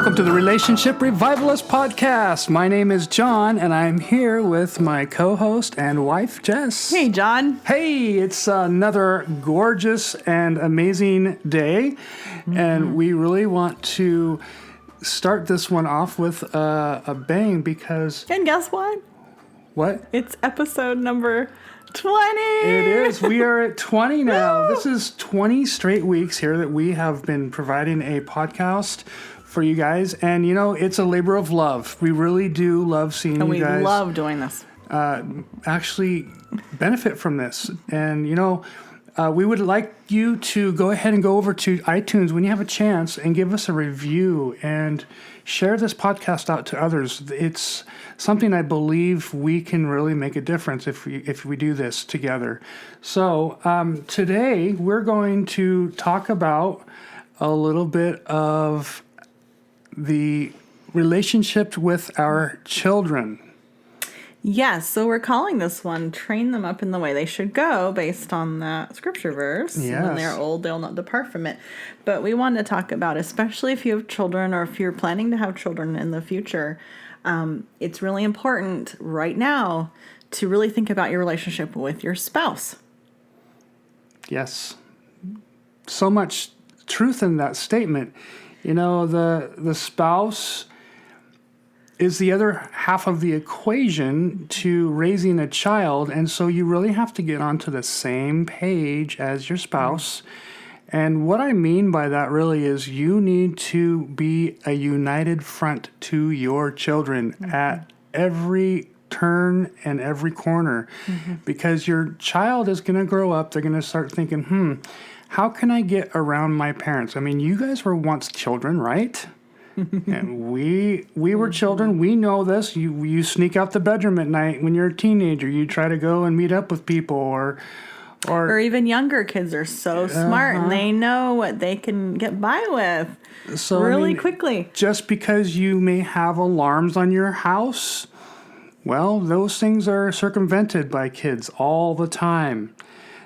Welcome to the Relationship Revivalist podcast. My name is John, and I'm here with my co-host and wife, Jess. Hey, John. Hey, it's another gorgeous and amazing day, and we really want to start this one off with a bang because... And guess what? What? It's episode number 20. It is. We are at 20 now. This is 20 straight weeks here that we have been providing a podcast for you guys. And, you know, it's a labor of love. We really do love seeing you guys. And we love doing this. Actually benefit from this. And, you know, we would like you to go ahead and go over to iTunes when you have a chance and give us a review and share this podcast out to others. It's something I believe we can really make a difference if we do this together. So today we're going to talk about a little bit of the relationship with our children. Yes, so we're calling this one Train Them Up in the Way They Should Go, based on that scripture verse. Yes. When they're old, they'll not depart from it. But we want to talk about, especially if you have children or if you're planning to have children in the future, it's really important right now to really think about your relationship with your spouse. Yes. So much truth in that statement. You know, the spouse is the other half of the equation to raising a child, and so you really have to get onto the same page as your spouse. And what I mean by that really is you need to be a united front to your children at every turn and every corner, because your child is going to grow up. They're going to start thinking, how can I get around my parents? I mean, you guys were once children, right? And we were children. We know this. You sneak out the bedroom at night when you're a teenager. You try to go and meet up with people, or even younger kids are so smart and they know what they can get by with quickly. Just because you may have alarms on your house, well, those things are circumvented by kids all the time.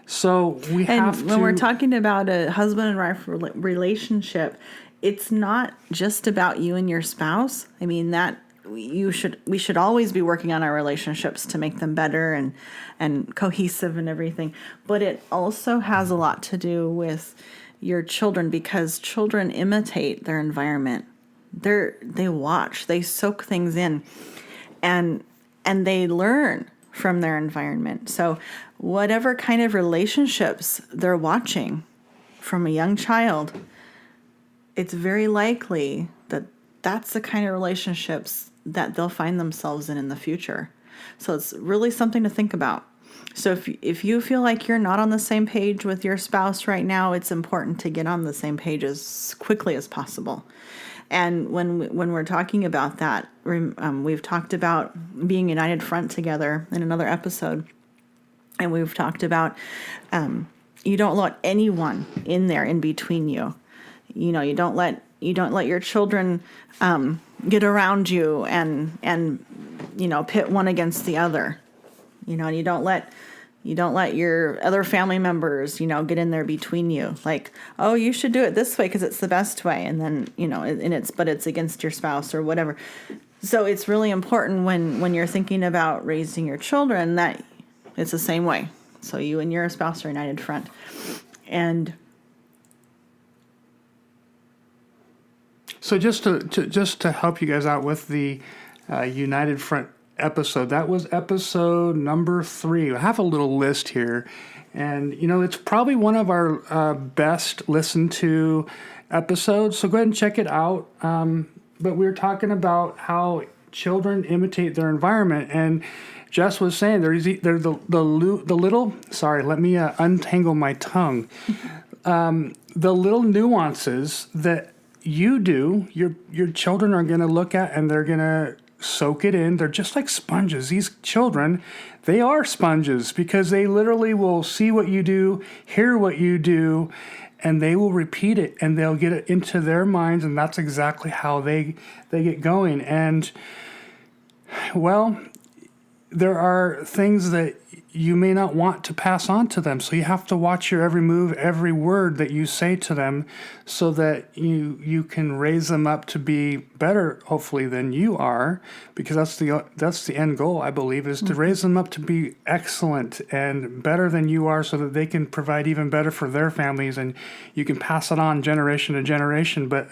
So we have to... And when we're talking about a husband and wife relationship, it's not just about you and your spouse. I mean, that we should always be working on our relationships to make them better and cohesive and everything. But it also has a lot to do with your children, because children imitate their environment. They watch, they soak things in, and they learn from their environment. So whatever kind of relationships they're watching from a young child, it's very likely that that's the kind of relationships that they'll find themselves in the future. So it's really something to think about. So if you feel like you're not on the same page with your spouse right now, it's important to get on the same page as quickly as possible. And when we're talking about that, we've talked about being united front together in another episode. And we've talked about you don't let anyone in there in between you. You know, you don't let your children get around you and you know, pit one against the other. You know, and you don't let your other family members, you know, get in there between you. Like, oh, you should do it this way because it's the best way, and then, you know, but it's against your spouse or whatever. So it's really important when you're thinking about raising your children that it's the same way. So you and your spouse are united front, and so just to help you guys out with the United Front episode, that was episode number 3. I have a little list here, and you know, it's probably one of our best listened to episodes, so go ahead and check it out. But we were talking about how children imitate their environment, and Jess was saying they're the little, sorry, let me untangle my tongue. The little nuances that you do, your children are going to look at, and they're going to soak it in. They're just like sponges. These children, they are sponges, because they literally will see what you do, hear what you do, and they will repeat it, and they'll get it into their minds, and that's exactly how they get going. And, well, there are things that you may not want to pass on to them. So you have to watch your every move, every word that you say to them, so that you can raise them up to be better, hopefully, than you are, because that's the end goal, I believe, is to raise them up to be excellent and better than you are, so that they can provide even better for their families, and you can pass it on generation to generation. But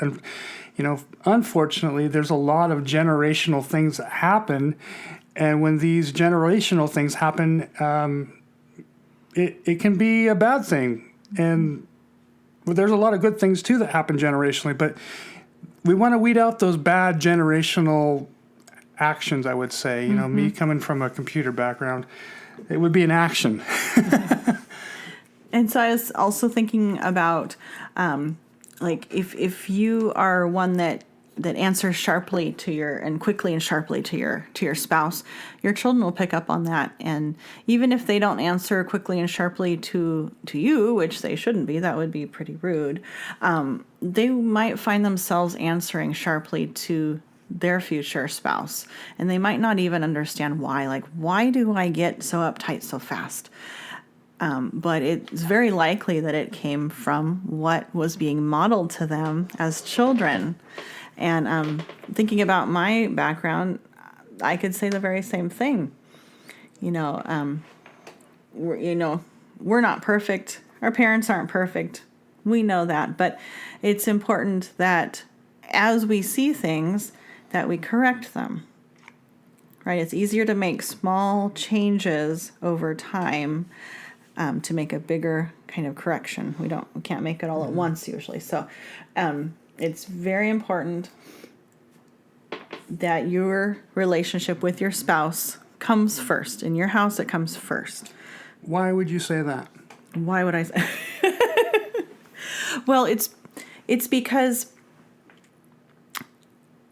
unfortunately, there's a lot of generational things that happen. And when these generational things happen, it can be a bad thing. And there's a lot of good things, too, that happen generationally. But we want to weed out those bad generational actions, I would say. Me coming from a computer background, it would be an action. And so I was also thinking about, if you are one that answers sharply and quickly and sharply to your spouse, your children will pick up on that. And even if they don't answer quickly and sharply to you, which they shouldn't be, that would be pretty rude, they might find themselves answering sharply to their future spouse. And they might not even understand why. Like, why do I get so uptight so fast? But it's very likely that it came from what was being modeled to them as children. And thinking about my background, I could say the very same thing. We're not perfect. Our parents aren't perfect. We know that. But it's important that as we see things, that we correct them. Right? It's easier to make small changes over time to make a bigger kind of correction. We can't make it all at once usually. So it's very important that your relationship with your spouse comes first. In your house, it comes first. Why would you say that? Why would I say? Well, it's because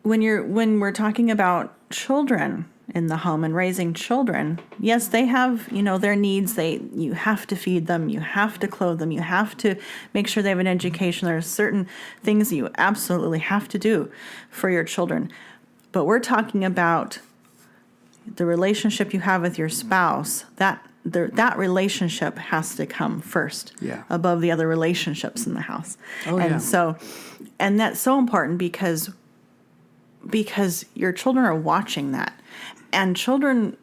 when we're talking about children in the home and raising children, yes, they have, their needs. You have to feed them, you have to clothe them, you have to make sure they have an education. There are certain things that you absolutely have to do for your children. But we're talking about the relationship you have with your spouse. That relationship has to come first, above the other relationships in the house. And that's so important because your children are watching that. And children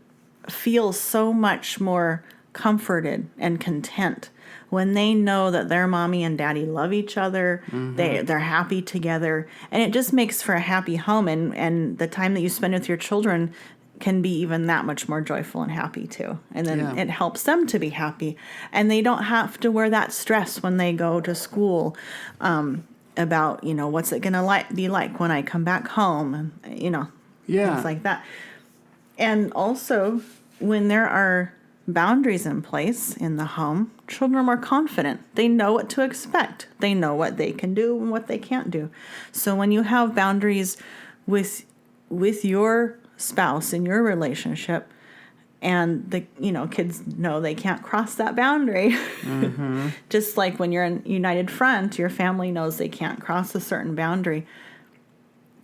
feel so much more comforted and content when they know that their mommy and daddy love each other, they're happy together, and it just makes for a happy home. And the time that you spend with your children can be even that much more joyful and happy too. And then it helps them to be happy, and they don't have to wear that stress when they go to school about what's it gonna be like when I come back home, and things like that. And also, when there are boundaries in place in the home, children are more confident. They know what to expect. They know what they can do and what they can't do. So when you have boundaries with your spouse in your relationship, and the kids know they can't cross that boundary. Just like when you're in United Front, your family knows they can't cross a certain boundary.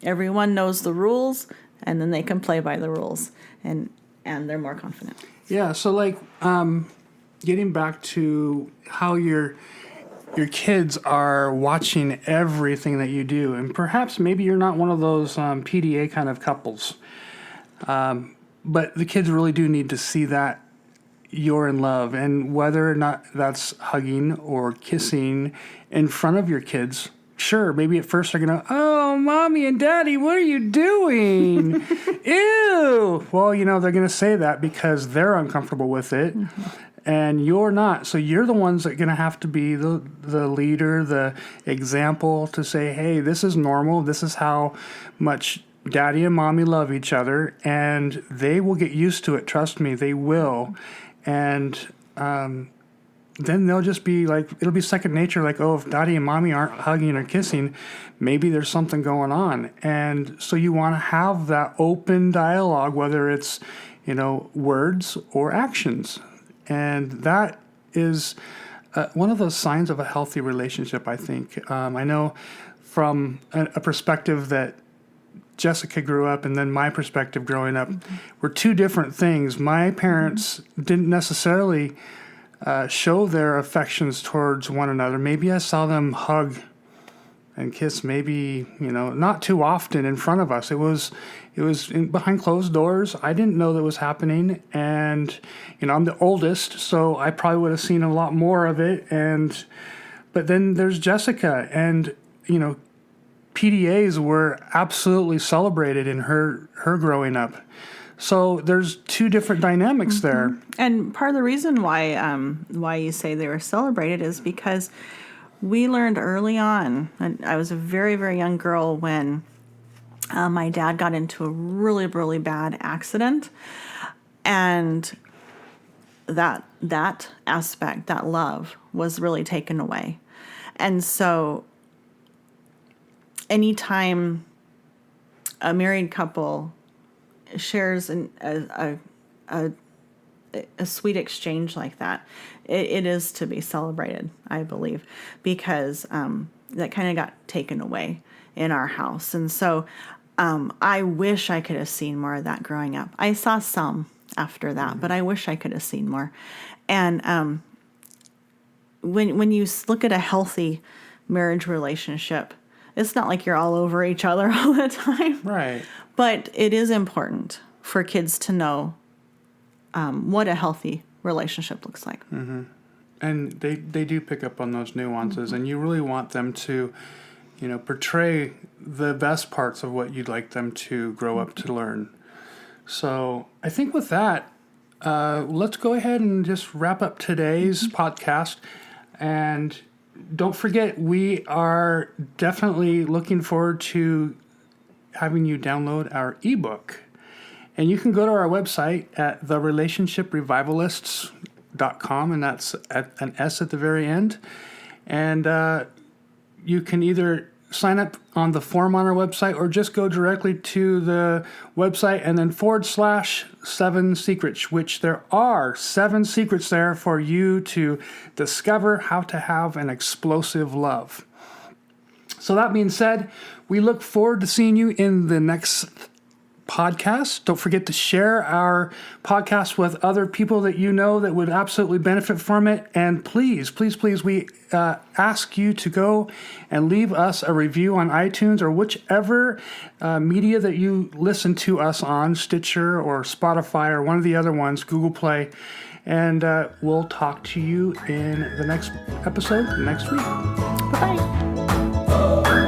Everyone knows the rules, and then they can play by the rules, and they're more confident. Yeah, so getting back to how your kids are watching everything that you do, and perhaps maybe you're not one of those PDA kind of couples, but the kids really do need to see that you're in love, and whether or not that's hugging or kissing in front of your kids. Sure, maybe at first they're going to, oh, mommy and daddy, what are you doing? Ew. Well, they're going to say that because they're uncomfortable with it, and you're not. So you're the ones that are going to have to be the leader, the example to say, hey, this is normal. This is how much daddy and mommy love each other, and they will get used to it. Trust me, they will. And then they'll just be like, it'll be second nature, like, oh, if daddy and mommy aren't hugging or kissing, maybe there's something going on. And so you want to have that open dialogue, whether it's, words or actions. And that is one of those signs of a healthy relationship, I think. I know from a perspective that Jessica grew up and then my perspective growing up were two different things. My parents didn't necessarily show their affections towards one another. Maybe I saw them hug and kiss, maybe, not too often in front of us. It was behind closed doors. I didn't know that was happening. And, I'm the oldest, so I probably would have seen a lot more of it. But then there's Jessica, and, PDAs were absolutely celebrated in her growing up. So there's two different dynamics there. And part of the reason why you say they were celebrated is because we learned early on, and I was a very, very young girl when my dad got into a really, really bad accident. And that aspect, that love, was really taken away. And so anytime a married couple shares a sweet exchange like that, it is to be celebrated, I believe, because that kind of got taken away in our house. And so I wish I could have seen more of that growing up. I saw some after that, but I wish I could have seen more. And when you look at a healthy marriage relationship, it's not like you're all over each other all the time. Right. But it is important for kids to know what a healthy relationship looks like. Mm-hmm. And they do pick up on those nuances, and you really want them to, portray the best parts of what you'd like them to grow up to learn. So I think with that, let's go ahead and just wrap up today's podcast. And don't forget, we are definitely looking forward to having you download our ebook. And you can go to our website at therelationshiprevivalists.com, and that's an S at the very end. And you can either sign up on the form on our website or just go directly to the website and then /7 secrets, which there are 7 secrets there for you to discover how to have an explosive love. So that being said, we look forward to seeing you in the next podcast. Don't forget to share our podcast with other people that you know that would absolutely benefit from it. And please, please, please, we ask you to go and leave us a review on iTunes or whichever media that you listen to us on, Stitcher or Spotify or one of the other ones, Google Play. And we'll talk to you in the next episode next week. Bye-bye.